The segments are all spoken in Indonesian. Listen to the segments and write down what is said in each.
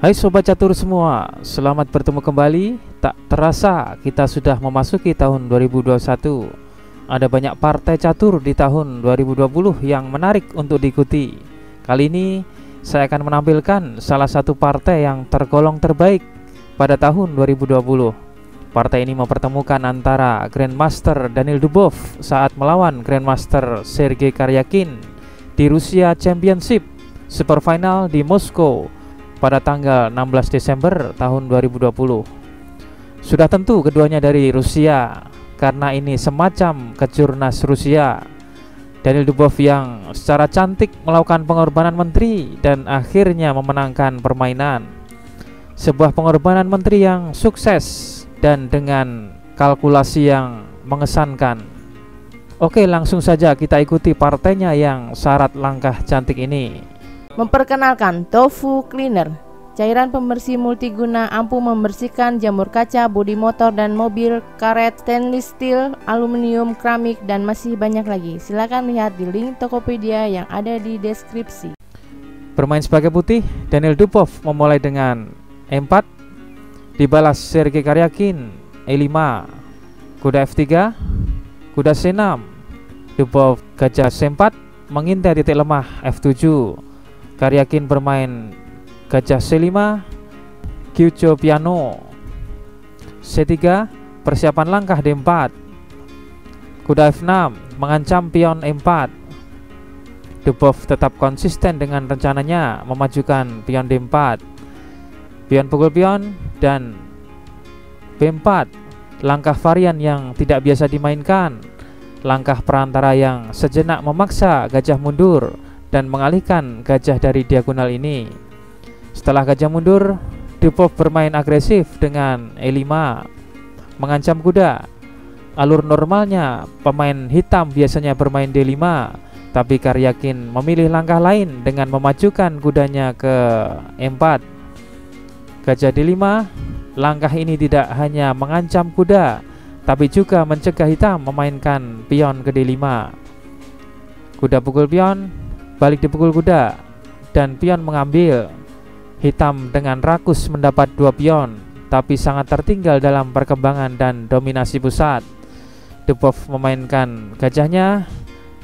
Hai Sobat Catur semua, selamat bertemu kembali. Tak terasa kita sudah memasuki tahun 2021. Ada banyak partai catur di tahun 2020 yang menarik untuk diikuti. Kali ini saya akan menampilkan salah satu partai yang tergolong terbaik pada tahun 2020. Partai ini mempertemukan antara Grandmaster Daniil Dubov saat melawan Grandmaster Sergei Karyakin di Rusia Championship Super Final di Moskow pada tanggal 16 Desember tahun 2020. Sudah tentu keduanya dari Rusia, karena ini semacam kejurnas Rusia. Daniil Dubov yang secara cantik melakukan pengorbanan menteri dan akhirnya memenangkan permainan. Sebuah pengorbanan menteri yang sukses dan dengan kalkulasi yang mengesankan. Oke, langsung saja kita ikuti partainya yang syarat langkah cantik ini. Memperkenalkan Tofu Cleaner, cairan pembersih multiguna ampuh membersihkan jamur kaca, bodi motor dan mobil, karet, stainless steel, aluminium, keramik, dan masih banyak lagi. Silakan lihat di link Tokopedia yang ada di deskripsi. Bermain sebagai putih, Daniil Dubov memulai dengan E4, dibalas Sergei Karyakin E5, kuda F3, kuda C6, Dubov gajah C4, mengintai titik lemah F7. Karyakin bermain gajah C5, Kyucho piano, C3, persiapan langkah D4, kuda F6, mengancam pion E4. Dubov tetap konsisten dengan rencananya memajukan pion D4, pion pukul pion, dan B4. Langkah varian yang tidak biasa dimainkan, langkah perantara yang sejenak memaksa gajah mundur dan mengalihkan gajah dari diagonal ini. Setelah gajah mundur, Dubov bermain agresif dengan E5, mengancam kuda. Alur normalnya pemain hitam biasanya bermain D5, tapi Karyakin memilih langkah lain dengan memajukan kudanya ke E4. Gajah D5, langkah ini tidak hanya mengancam kuda, tapi juga mencegah hitam memainkan pion ke D5. Kuda pukul pion, balik dipukul kuda, dan pion mengambil. Hitam dengan rakus mendapat 2 pion, tapi sangat tertinggal dalam perkembangan dan dominasi pusat. Dubov memainkan gajahnya,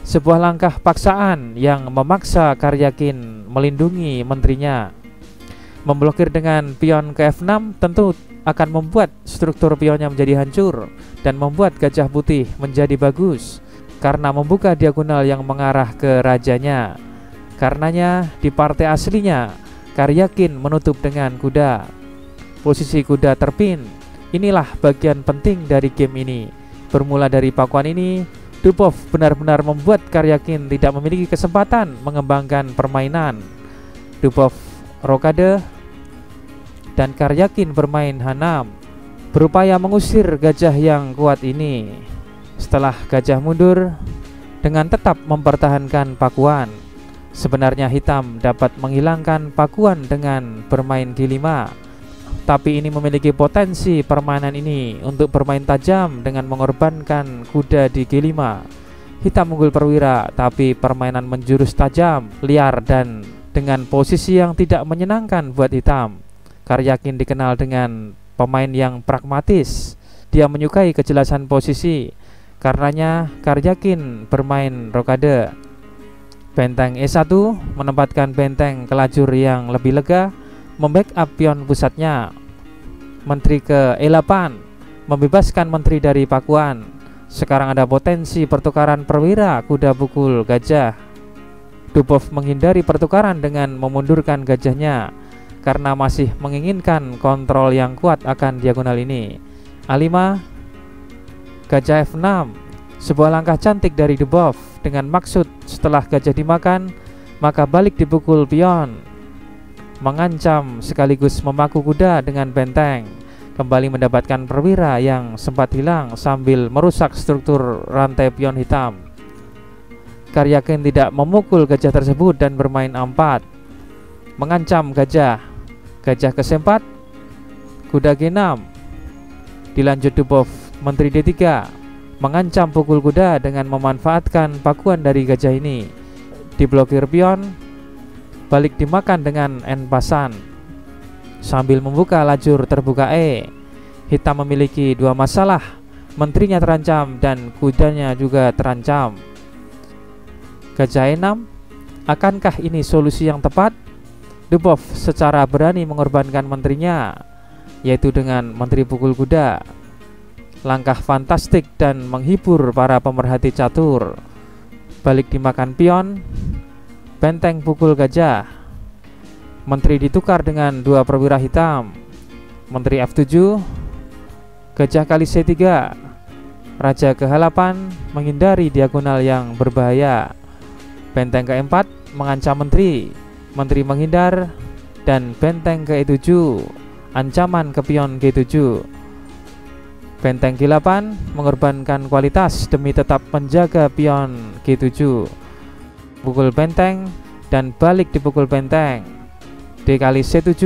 sebuah langkah paksaan yang memaksa Karyakin melindungi menterinya. Memblokir dengan pion ke F6 tentu akan membuat struktur pionnya menjadi hancur dan membuat gajah putih menjadi bagus karena membuka diagonal yang mengarah ke rajanya. Karenanya di partai aslinya Karyakin menutup dengan kuda. Posisi kuda terpin. Inilah bagian penting dari game ini. Bermula dari pakuan ini, Dubov benar-benar membuat Karyakin tidak memiliki kesempatan mengembangkan permainan. Dubov rokade dan Karyakin bermain H6, berupaya mengusir gajah yang kuat ini. Setelah gajah mundur dengan tetap mempertahankan pakuan. Sebenarnya hitam dapat menghilangkan pakuan dengan bermain G5, tapi ini memiliki potensi permainan ini untuk bermain tajam dengan mengorbankan kuda di G5. Hitam unggul perwira, tapi permainan menjurus tajam, liar, dan dengan posisi yang tidak menyenangkan buat hitam. Karyakin dikenal dengan pemain yang pragmatis. Dia menyukai kejelasan posisi. Karenanya Karyakin bermain rokade. Benteng E1 menempatkan benteng ke lajur yang lebih lega, membackup pion pusatnya. Menteri ke E8 membebaskan menteri dari pakuan. Sekarang ada potensi pertukaran perwira kuda pukul gajah. Dubov menghindari pertukaran dengan memundurkan gajahnya karena masih menginginkan kontrol yang kuat akan diagonal ini. A5, gajah F6, sebuah langkah cantik dari Dubov dengan maksud setelah gajah dimakan, maka balik dipukul pion, mengancam sekaligus memaku kuda dengan benteng, kembali mendapatkan perwira yang sempat hilang sambil merusak struktur rantai pion hitam. Karyakin tidak memukul gajah tersebut dan bermain A4, mengancam gajah. Gajah ke C4, kuda G6, dilanjut Dubov menteri D3, mengancam pukul kuda dengan memanfaatkan pakuan dari gajah ini. Diblokir pion, balik dimakan dengan N pasan. sambil membuka lajur terbuka E. Hitam memiliki dua masalah, menterinya terancam dan kudanya juga terancam. Gajah E6, akankah ini solusi yang tepat? Dubov secara berani mengorbankan menterinya, yaitu dengan menteri pukul kuda. Langkah fantastik dan menghibur para pemerhati catur. Balik dimakan pion, benteng pukul gajah. Menteri ditukar dengan dua perwira hitam. Menteri F7, gajah kali C3. Raja ke H8 menghindari diagonal yang berbahaya. Benteng ke-4 mengancam menteri. Menteri menghindar. Dan benteng ke E7, ancaman ke pion G7. Benteng G8 mengorbankan kualitas demi tetap menjaga pion G7. Pukul benteng dan balik dipukul benteng. D kali C7,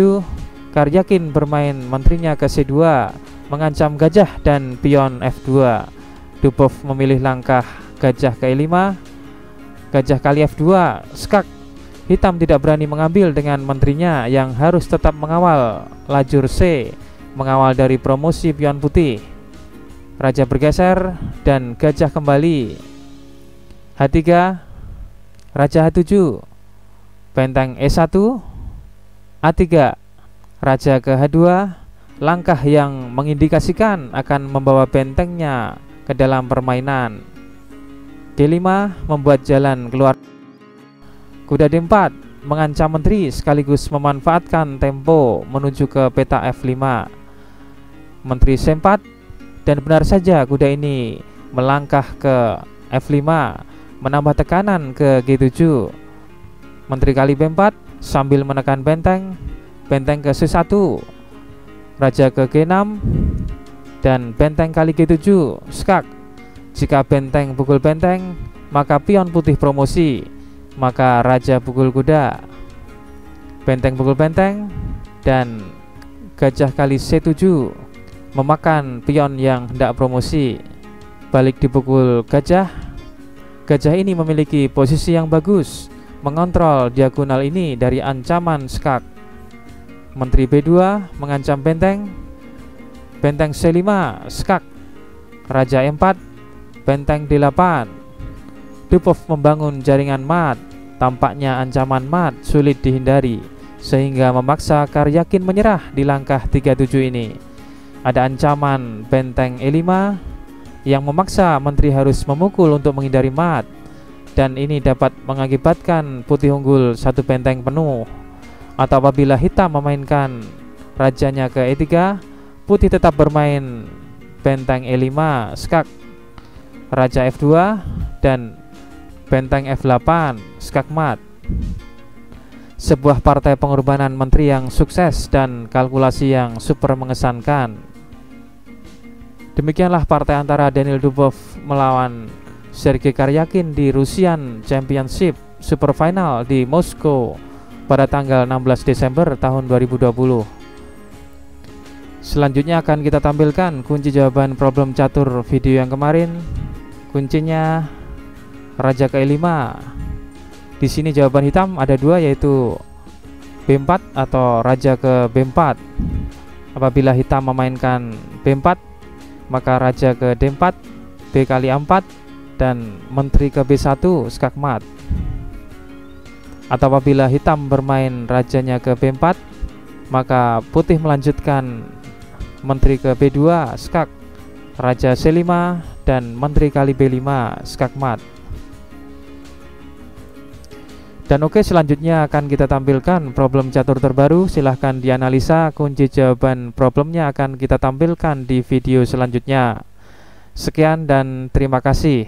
Karyakin bermain menterinya ke C2, mengancam gajah dan pion F2. Dubov memilih langkah gajah ke E5, gajah kali F2, skak. Hitam tidak berani mengambil dengan menterinya yang harus tetap mengawal lajur C, mengawal dari promosi pion putih. Raja bergeser dan gajah kembali. H3, Raja H7, benteng E1, A3, Raja ke H2, langkah yang mengindikasikan akan membawa bentengnya ke dalam permainan. D5 membuat jalan keluar. Kuda D4 mengancam menteri sekaligus memanfaatkan tempo menuju ke peta F5. Menteri C4, dan benar saja kuda ini melangkah ke F5, menambah tekanan ke G7. Menteri kali B4 sambil menekan benteng, benteng ke C1, Raja ke G6, dan benteng kali G7, skak. Jika benteng pukul benteng, maka pion putih promosi, maka raja pukul kuda. Benteng pukul benteng dan gajah kali C7 memakan pion yang hendak promosi. Balik dipukul gajah. Gajah ini memiliki posisi yang bagus, mengontrol diagonal ini dari ancaman skak. Menteri B2 mengancam benteng. Benteng C5, skak. Raja E4, benteng D8. Dubov membangun jaringan mat. Tampaknya ancaman mat sulit dihindari, sehingga memaksa Karyakin menyerah di langkah 37 ini. Ada ancaman benteng E5 yang memaksa menteri harus memukul untuk menghindari mat, dan ini dapat mengakibatkan putih unggul satu benteng penuh. Atau apabila hitam memainkan rajanya ke E3, putih tetap bermain benteng E5, skak, raja F2, dan benteng F8, skak mat. Sebuah partai pengorbanan menteri yang sukses dan kalkulasi yang super mengesankan. Demikianlah partai antara Daniil Dubov melawan Sergei Karyakin di Russian Championship Super Final di Moskow pada tanggal 16 Desember tahun 2020. Selanjutnya akan kita tampilkan kunci jawaban problem catur video yang kemarin. Kuncinya Raja ke E5. Di sini jawaban hitam ada dua, yaitu B4 atau Raja ke B4. Apabila hitam memainkan B4, maka Raja ke D4, B kali A4, dan Menteri ke B1, skak mat. Atau apabila hitam bermain rajanya ke B4, maka putih melanjutkan Menteri ke B2, skak, Raja C5, dan Menteri kali B5, skak mat. Dan oke, selanjutnya akan kita tampilkan problem catur terbaru. Silahkan dianalisa, kunci jawaban problemnya akan kita tampilkan di video selanjutnya. Sekian dan terima kasih.